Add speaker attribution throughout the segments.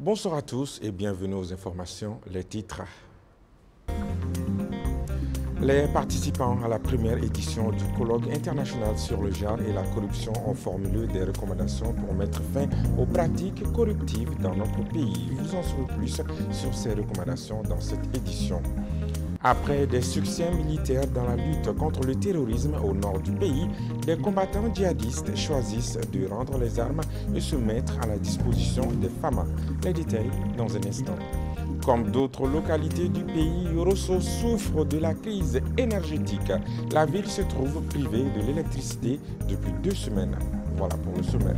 Speaker 1: Bonsoir à tous et bienvenue aux informations, les titres. Les participants à la première édition du colloque international sur le genre et la corruption ont formulé des recommandations pour mettre fin aux pratiques corruptives dans notre pays. Vous en saurez plus sur ces recommandations dans cette édition. Après des succès militaires dans la lutte contre le terrorisme au nord du pays, des combattants djihadistes choisissent de rendre les armes et se mettre à la disposition des femmes. Les détails dans un instant. Comme d'autres localités du pays, Rosso souffre de la crise énergétique. La ville se trouve privée de l'électricité depuis 2 semaines. Voilà pour le sommaire.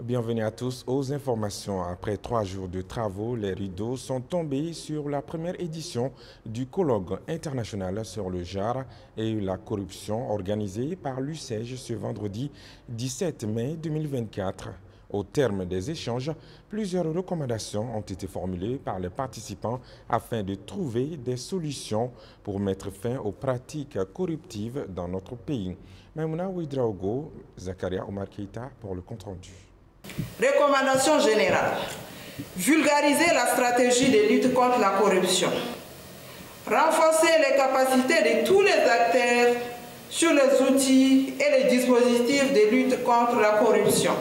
Speaker 1: Bienvenue à tous aux informations. Après 3 jours de travaux, les rideaux sont tombés sur la première édition du colloque international sur le genre et la corruption organisé par l'UCEJ ce vendredi 17 mai 2024. Au terme des échanges, plusieurs recommandations ont été formulées par les participants afin de trouver des solutions pour mettre fin aux pratiques corruptives dans notre pays. Maimouna Ouidraogo, Zakaria Omar Keita pour le compte-rendu.
Speaker 2: Recommandation générale. Vulgariser la stratégie de lutte contre la corruption. Renforcer les capacités de tous les acteurs sur les outils et les dispositifs de lutte contre la corruption.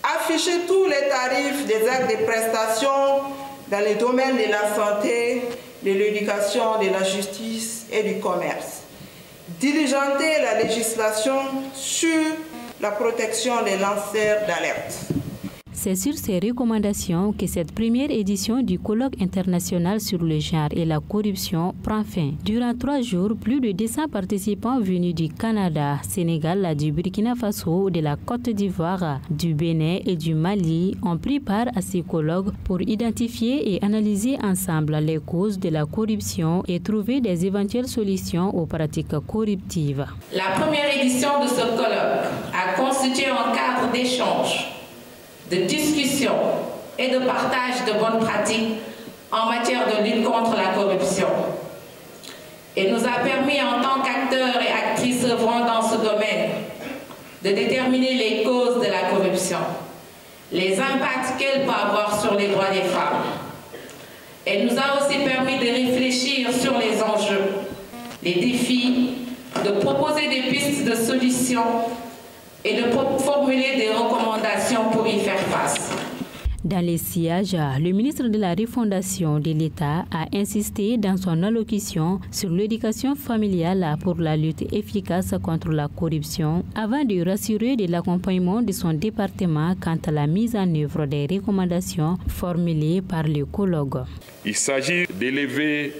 Speaker 2: Afficher tous les tarifs des actes de prestation dans les domaines de la santé, de l'éducation, de la justice et du commerce. Diligenter la législation sur la protection des lanceurs d'alerte.
Speaker 3: C'est sur ces recommandations que cette première édition du colloque international sur le genre et la corruption prend fin. Durant 3 jours, plus de 200 participants venus du Canada, Sénégal, du Burkina Faso, de la Côte d'Ivoire, du Bénin et du Mali ont pris part à ces colloques pour identifier et analyser ensemble les causes de la corruption et trouver des éventuelles solutions aux pratiques corruptives.
Speaker 4: La première édition de ce colloque a constitué un cadre d'échange, de discussion et de partage de bonnes pratiques en matière de lutte contre la corruption. Et nous a permis en tant qu'acteurs et actrices œuvrant dans ce domaine de déterminer les causes de la corruption, les impacts qu'elle peut avoir sur les droits des femmes. Elle nous a aussi permis de réfléchir sur les enjeux, les défis, de proposer des pistes de solutions et de formuler des recommandations pour y faire face.
Speaker 3: Dans les sièges, le ministre de la Refondation de l'État a insisté dans son allocution sur l'éducation familiale pour la lutte efficace contre la corruption avant de rassurer de l'accompagnement de son département quant à la mise en œuvre des recommandations formulées par le colloque.
Speaker 5: Il s'agit d'élever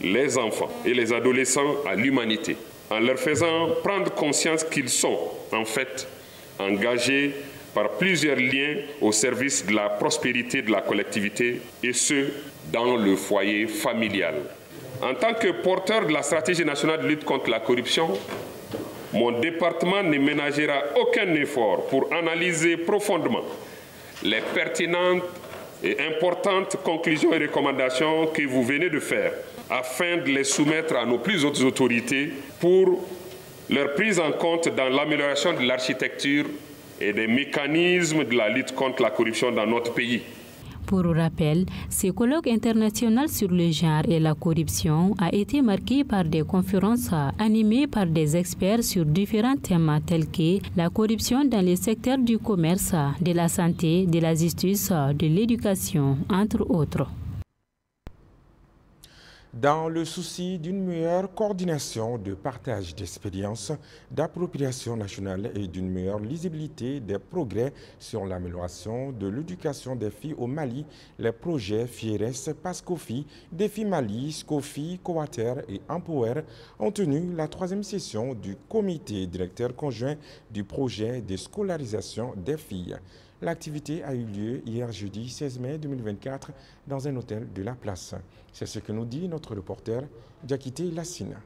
Speaker 5: les enfants et les adolescents à l'humanité en leur faisant prendre conscience qu'ils sont en fait engagés par plusieurs liens au service de la prospérité de la collectivité et ce, dans le foyer familial. En tant que porteur de la stratégie nationale de lutte contre la corruption, mon département ne ménagera aucun effort pour analyser profondément les pertinentes et importantes conclusions et recommandations que vous venez de faire afin de les soumettre à nos plus hautes autorités pour leur prise en compte dans l'amélioration de l'architecture et des mécanismes de la lutte contre la corruption dans notre pays.
Speaker 3: Pour rappel, ce colloque international sur le genre et la corruption a été marqué par des conférences animées par des experts sur différents thèmes tels que la corruption dans les secteurs du commerce, de la santé, de la justice, de l'éducation, entre autres.
Speaker 1: Dans le souci d'une meilleure coordination de partage d'expériences, d'appropriation nationale et d'une meilleure lisibilité des progrès sur l'amélioration de l'éducation des filles au Mali, les projets FIERES, PASCOFI, Défi Mali, SCOFI, Coater et Empower ont tenu la 3e session du comité directeur conjoint du projet de scolarisation des filles. L'activité a eu lieu hier jeudi 16 mai 2024 dans un hôtel de la place. C'est ce que nous dit notre reporter Diakité Lassina.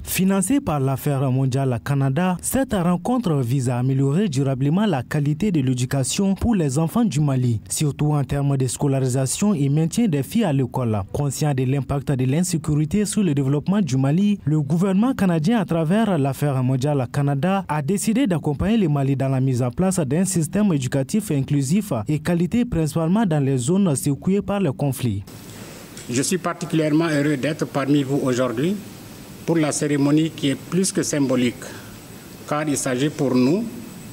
Speaker 6: Financée par l'Affaires mondiale Canada, cette rencontre vise à améliorer durablement la qualité de l'éducation pour les enfants du Mali, surtout en termes de scolarisation et maintien des filles à l'école. Conscient de l'impact de l'insécurité sur le développement du Mali, le gouvernement canadien, à travers l'Affaires mondiale Canada, a décidé d'accompagner le Mali dans la mise en place d'un système éducatif inclusif et qualité, principalement dans les zones secouées par le conflit.
Speaker 7: Je suis particulièrement heureux d'être parmi vous aujourd'hui pour la cérémonie qui est plus que symbolique, car il s'agit pour nous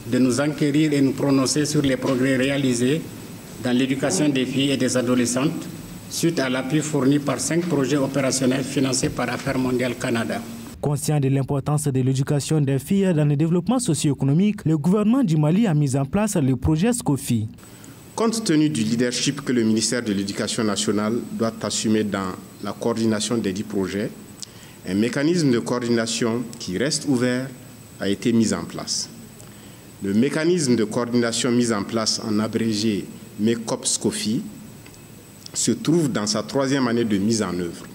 Speaker 7: de nous enquérir et nous prononcer sur les progrès réalisés dans l'éducation des filles et des adolescentes suite à l'appui fourni par 5 projets opérationnels financés par Affaires mondiales Canada.
Speaker 6: Conscient de l'importance de l'éducation des filles dans le développement socio-économique, le gouvernement du Mali a mis en place le projet SCOFI.
Speaker 8: Compte tenu du leadership que le ministère de l'Éducation nationale doit assumer dans la coordination des 10 projets, un mécanisme de coordination qui reste ouvert a été mis en place. Le mécanisme de coordination mis en place, en abrégé MECOP-SCOFI, se trouve dans sa 3e année de mise en œuvre.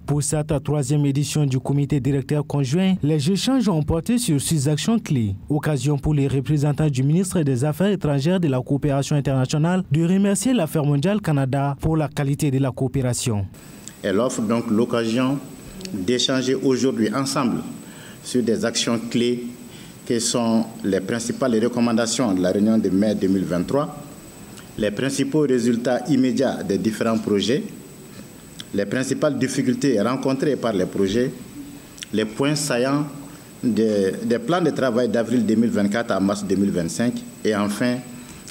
Speaker 6: Pour cette 3e édition du comité directeur conjoint, les échanges ont porté sur 6 actions clés. Occasion pour les représentants du ministre des Affaires étrangères et de la coopération internationale de remercier l'Affaires mondiale Canada pour la qualité de la coopération.
Speaker 9: Elle offre donc l'occasion d'échanger aujourd'hui ensemble sur des actions clés qui sont les principales recommandations de la réunion de mai 2023, les principaux résultats immédiats des différents projets, les principales difficultés rencontrées par les projets, les points saillants des plans de travail d'avril 2024 à mars 2025 et enfin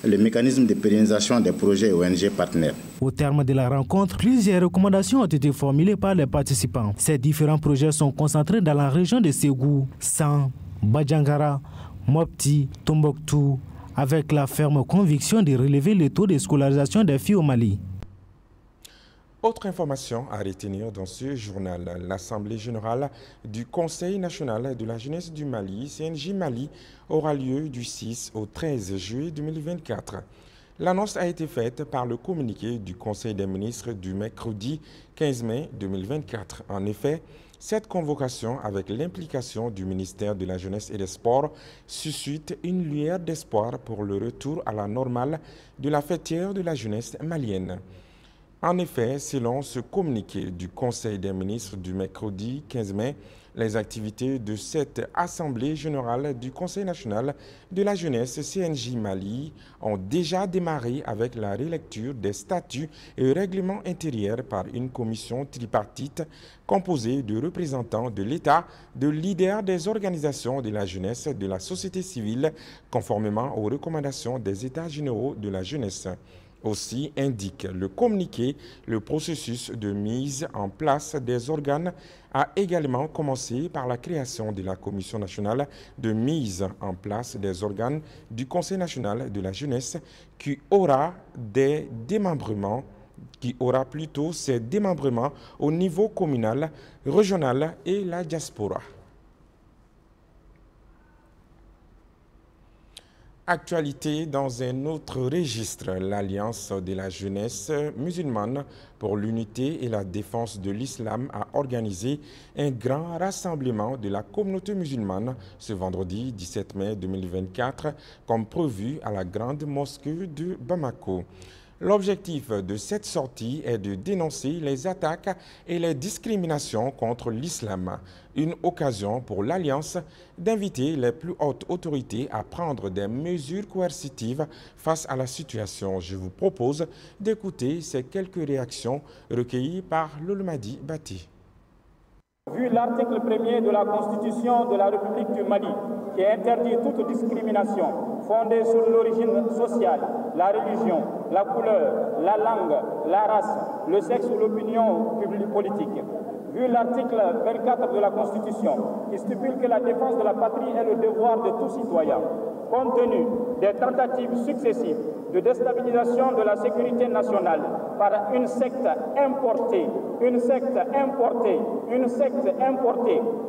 Speaker 9: le mécanisme de pérennisation des projets ONG partenaires.
Speaker 6: Au terme de la rencontre, plusieurs recommandations ont été formulées par les participants. Ces différents projets sont concentrés dans la région de Ségou, San, Badjangara, Mopti, Tombouctou, avec la ferme conviction de relever le taux de scolarisation des filles au Mali.
Speaker 1: Autre information à retenir dans ce journal, l'Assemblée générale du Conseil national de la jeunesse du Mali, CNJ Mali, aura lieu du 6 au 13 juillet 2024. L'annonce a été faite par le communiqué du Conseil des ministres du mercredi 15 mai 2024. En effet, cette convocation, avec l'implication du ministère de la Jeunesse et des Sports, suscite une lueur d'espoir pour le retour à la normale de la fêtière de la jeunesse malienne. En effet, selon ce communiqué du Conseil des ministres du mercredi 15 mai, les activités de cette Assemblée générale du Conseil national de la jeunesse CNJ Mali ont déjà démarré avec la relecture des statuts et règlements intérieurs par une commission tripartite composée de représentants de l'État, de leaders des organisations de la jeunesse, de la société civile, conformément aux recommandations des États généraux de la jeunesse. Aussi indique le communiqué, le processus de mise en place des organes a également commencé par la création de la Commission nationale de mise en place des organes du Conseil national de la jeunesse qui aura ses démembrements au niveau communal, régional et la diaspora. Actualité dans un autre registre, l'Alliance de la jeunesse musulmane pour l'unité et la défense de l'islam a organisé un grand rassemblement de la communauté musulmane ce vendredi 17 mai 2024 comme prévu à la grande mosquée de Bamako. L'objectif de cette sortie est de dénoncer les attaques et les discriminations contre l'islam. Une occasion pour l'Alliance d'inviter les plus hautes autorités à prendre des mesures coercitives face à la situation. Je vous propose d'écouter ces quelques réactions recueillies par Lolomadi Bati.
Speaker 10: Vu l'article 1er de la Constitution de la République du Mali, qui interdit toute discrimination fondée sur l'origine sociale, la religion, la couleur, la langue, la race, le sexe ou l'opinion publique politique. Vu l'article 24 de la Constitution, qui stipule que la défense de la patrie est le devoir de tout citoyen. compte tenu des tentatives successives de déstabilisation de la sécurité nationale par une secte importée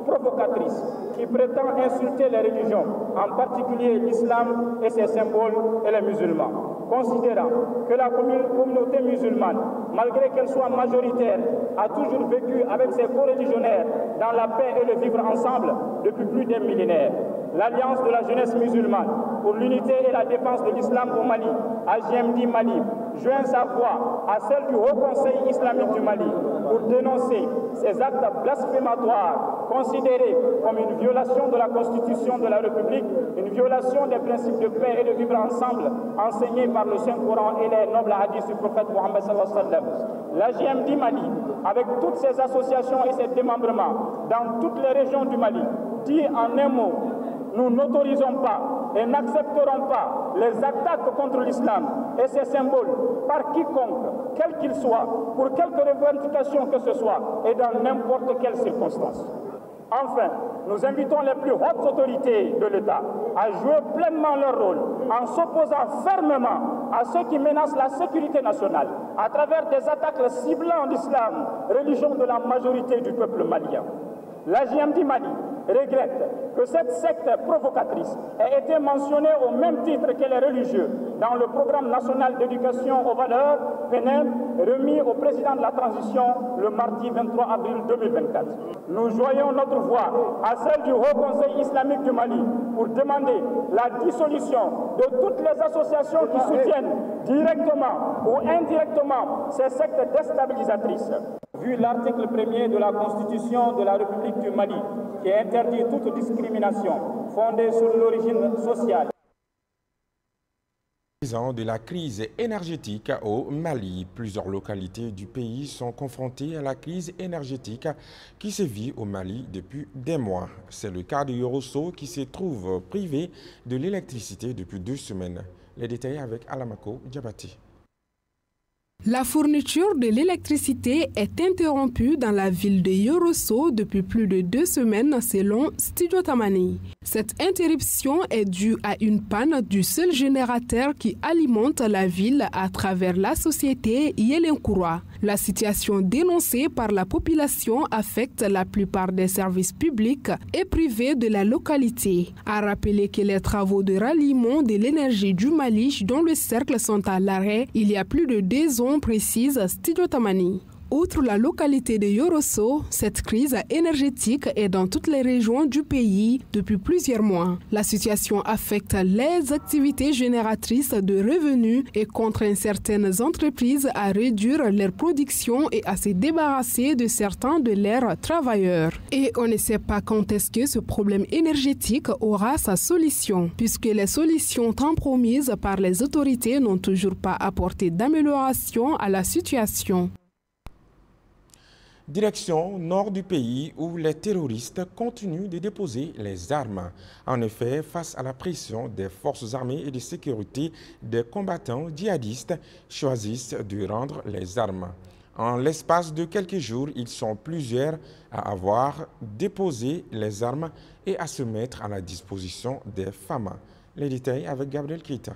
Speaker 10: provocatrice qui prétend insulter les religions, en particulier l'islam et ses symboles et les musulmans. Considérant que la communauté musulmane, malgré qu'elle soit majoritaire, a toujours vécu avec ses coreligionnaires dans la paix et le vivre ensemble depuis plus d'un millénaire. L'Alliance de la jeunesse musulmane pour l'unité et la défense de l'islam au Mali, AJMD Mali, joint sa voix à celle du Haut Conseil islamique du Mali pour dénoncer ces actes blasphématoires considérés comme une violation de la Constitution de la République, une violation des principes de paix et de vivre ensemble enseignés par le Saint-Coran et les nobles hadiths du prophète Mohammed sallallahu alayhi wa sallam. L'AJMD Mali, avec toutes ses associations et ses démembrements dans toutes les régions du Mali, dit en un mot: nous n'autorisons pas et n'accepterons pas les attaques contre l'islam et ses symboles par quiconque, quel qu'il soit, pour quelque revendication que ce soit et dans n'importe quelle circonstance. Enfin, nous invitons les plus hautes autorités de l'État à jouer pleinement leur rôle en s'opposant fermement à ceux qui menacent la sécurité nationale à travers des attaques ciblant l'islam, religion de la majorité du peuple malien. L'AJMD Mali regrette que cette secte provocatrice ait été mentionnée au même titre que les religieux dans le programme national d'éducation aux valeurs PNEM remis au président de la transition le mardi 23 avril 2024. Nous joignons notre voix à celle du Haut Conseil islamique du Mali pour demander la dissolution de toutes les associations qui soutiennent directement ou indirectement ces sectes déstabilisatrices. Vu l'article 1er de la Constitution de la République du Mali, qui interdit toute discrimination fondée sur l'origine sociale.
Speaker 1: De la crise énergétique au Mali, plusieurs localités du pays sont confrontées à la crise énergétique qui sévit au Mali depuis des mois. C'est le cas de Yorosso qui se trouve privé de l'électricité depuis 2 semaines. Les détails avec Alamako Diabati.
Speaker 11: La fourniture de l'électricité est interrompue dans la ville de Yorosso depuis plus de 2 semaines selon Studio Tamani. Cette interruption est due à une panne du seul générateur qui alimente la ville à travers la société Yelenkoura. La situation dénoncée par la population affecte la plupart des services publics et privés de la localité. A rappeler que les travaux de ralliement de l'énergie du Mali dont le cercle sont à l'arrêt il y a plus de 2 ans, précise Studio Tamani. Outre la localité de Yorosso, cette crise énergétique est dans toutes les régions du pays depuis plusieurs mois. La situation affecte les activités génératrices de revenus et contraint certaines entreprises à réduire leur production et à se débarrasser de certains de leurs travailleurs. Et on ne sait pas quand est-ce que ce problème énergétique aura sa solution, puisque les solutions tant promises par les autorités n'ont toujours pas apporté d'amélioration à la situation.
Speaker 1: Direction nord du pays où les terroristes continuent de déposer les armes. En effet, face à la pression des forces armées et de sécurité, des combattants djihadistes choisissent de rendre les armes. En l'espace de quelques jours, ils sont plusieurs à avoir déposé les armes et à se mettre à la disposition des femmes. Les détails avec Gabriel Keita.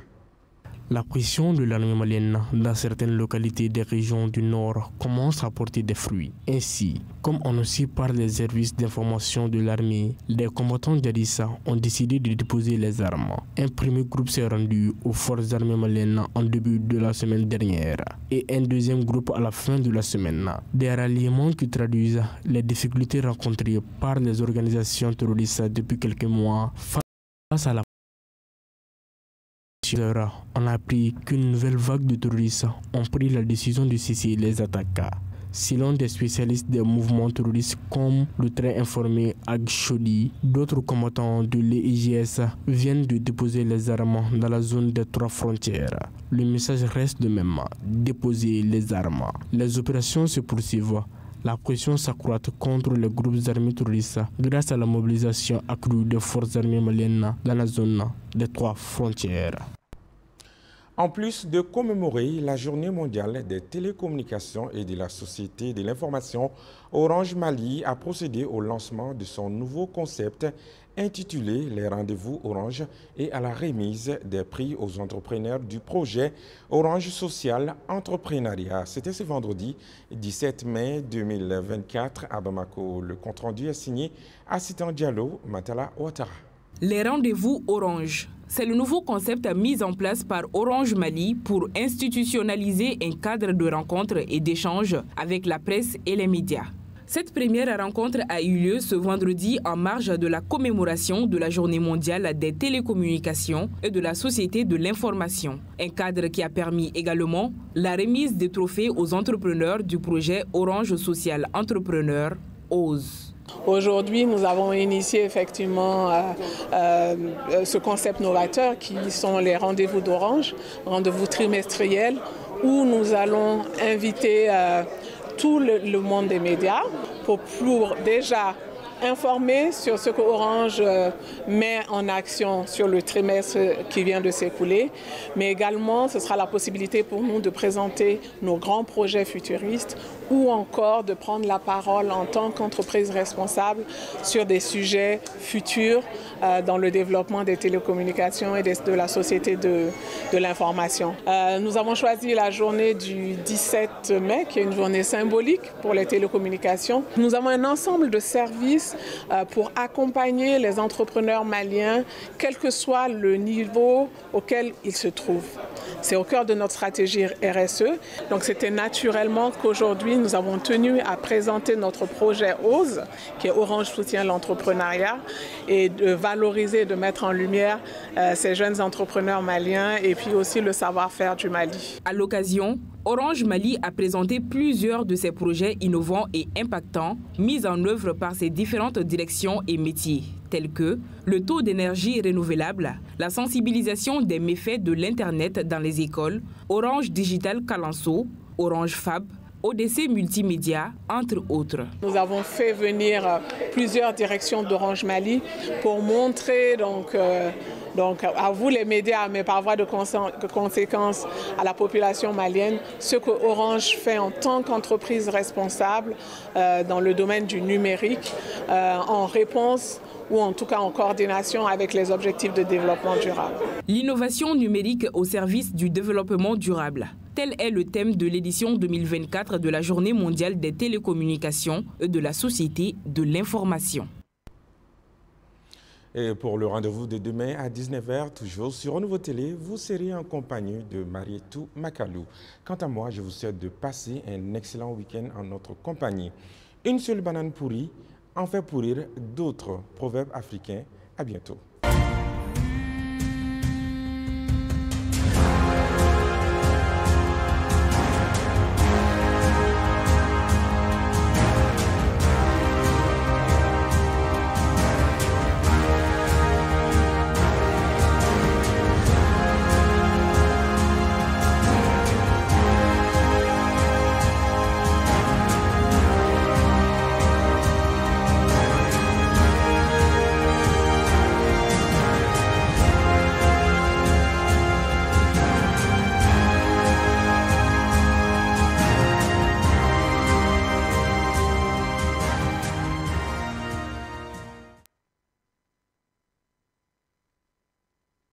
Speaker 12: La pression de l'armée malienne dans certaines localités des régions du Nord commence à porter des fruits. Ainsi, comme annoncé par les services d'information de l'armée, les combattants djihadistes ont décidé de déposer les armes. Un premier groupe s'est rendu aux forces armées maliennes en début de la semaine dernière et un deuxième groupe à la fin de la semaine. Des ralliements qui traduisent les difficultés rencontrées par les organisations terroristes depuis quelques mois face à la on a appris qu'une nouvelle vague de terroristes ont pris la décision de cesser les attaques. Selon des spécialistes des mouvements terroristes comme le très informé Ag Chodi, d'autres combattants de l'EIGS viennent de déposer les armes dans la zone des 3 frontières. Le message reste le même, déposer les armes. Les opérations se poursuivent. La pression s'accroît contre les groupes armés terroristes grâce à la mobilisation accrue des forces armées maliennes dans la zone des 3 frontières.
Speaker 1: En plus de commémorer la journée mondiale des télécommunications et de la société de l'information, Orange Mali a procédé au lancement de son nouveau concept intitulé « Les rendez-vous Orange » et à la remise des prix aux entrepreneurs du projet Orange Social Entrepreneuriat. C'était ce vendredi 17 mai 2024 à Bamako. Le compte-rendu est signé Assistant Diallo, Matala Ouattara.
Speaker 13: Les rendez-vous Orange. C'est le nouveau concept mis en place par Orange Mali pour institutionnaliser un cadre de rencontres et d'échanges avec la presse et les médias. Cette première rencontre a eu lieu ce vendredi en marge de la commémoration de la Journée mondiale des télécommunications et de la Société de l'information. Un cadre qui a permis également la remise des trophées aux entrepreneurs du projet Orange Social Entrepreneur, OSE.
Speaker 14: Aujourd'hui, nous avons initié effectivement ce concept novateur qui sont les rendez-vous d'Orange, rendez-vous trimestriels, où nous allons inviter tout le monde des médias pour déjà informer sur ce que Orange met en action sur le trimestre qui vient de s'écouler, mais également ce sera la possibilité pour nous de présenter nos grands projets futuristes ou encore de prendre la parole en tant qu'entreprise responsable sur des sujets futurs dans le développement des télécommunications et de la société de l'information. Nous avons choisi la journée du 17 mai, qui est une journée symbolique pour les télécommunications. Nous avons un ensemble de services pour accompagner les entrepreneurs maliens, quel que soit le niveau auquel ils se trouvent. C'est au cœur de notre stratégie RSE. Donc c'était naturellement qu'aujourd'hui, nous avons tenu à présenter notre projet OSE, qui est Orange Soutient l'entrepreneuriat, et de valoriser, de mettre en lumière ces jeunes entrepreneurs maliens et puis aussi le savoir-faire du Mali.
Speaker 13: À l'occasion, Orange Mali a présenté plusieurs de ses projets innovants et impactants mis en œuvre par ses différentes directions et métiers, tels que le taux d'énergie renouvelable, la sensibilisation des méfaits de l'Internet dans les écoles, Orange Digital Kalanso, Orange Fab, ODC Multimédia, entre autres.
Speaker 14: Nous avons fait venir plusieurs directions d'Orange Mali pour montrer donc à vous les médias, mais par voie de conséquence à la population malienne, ce que Orange fait en tant qu'entreprise responsable dans le domaine du numérique en réponse ou en tout cas en coordination avec les objectifs de développement durable.
Speaker 13: L'innovation numérique au service du développement durable. Tel est le thème de l'édition 2024 de la Journée mondiale des télécommunications et de la Société de l'information.
Speaker 1: Et pour le rendez-vous de demain à 19h, toujours sur Renouveau Télé, vous serez en compagnie de Marietou Makalou. Quant à moi, je vous souhaite de passer un excellent week-end en notre compagnie. Une seule banane pourrie en fait pourrir d'autres proverbes africains. À bientôt.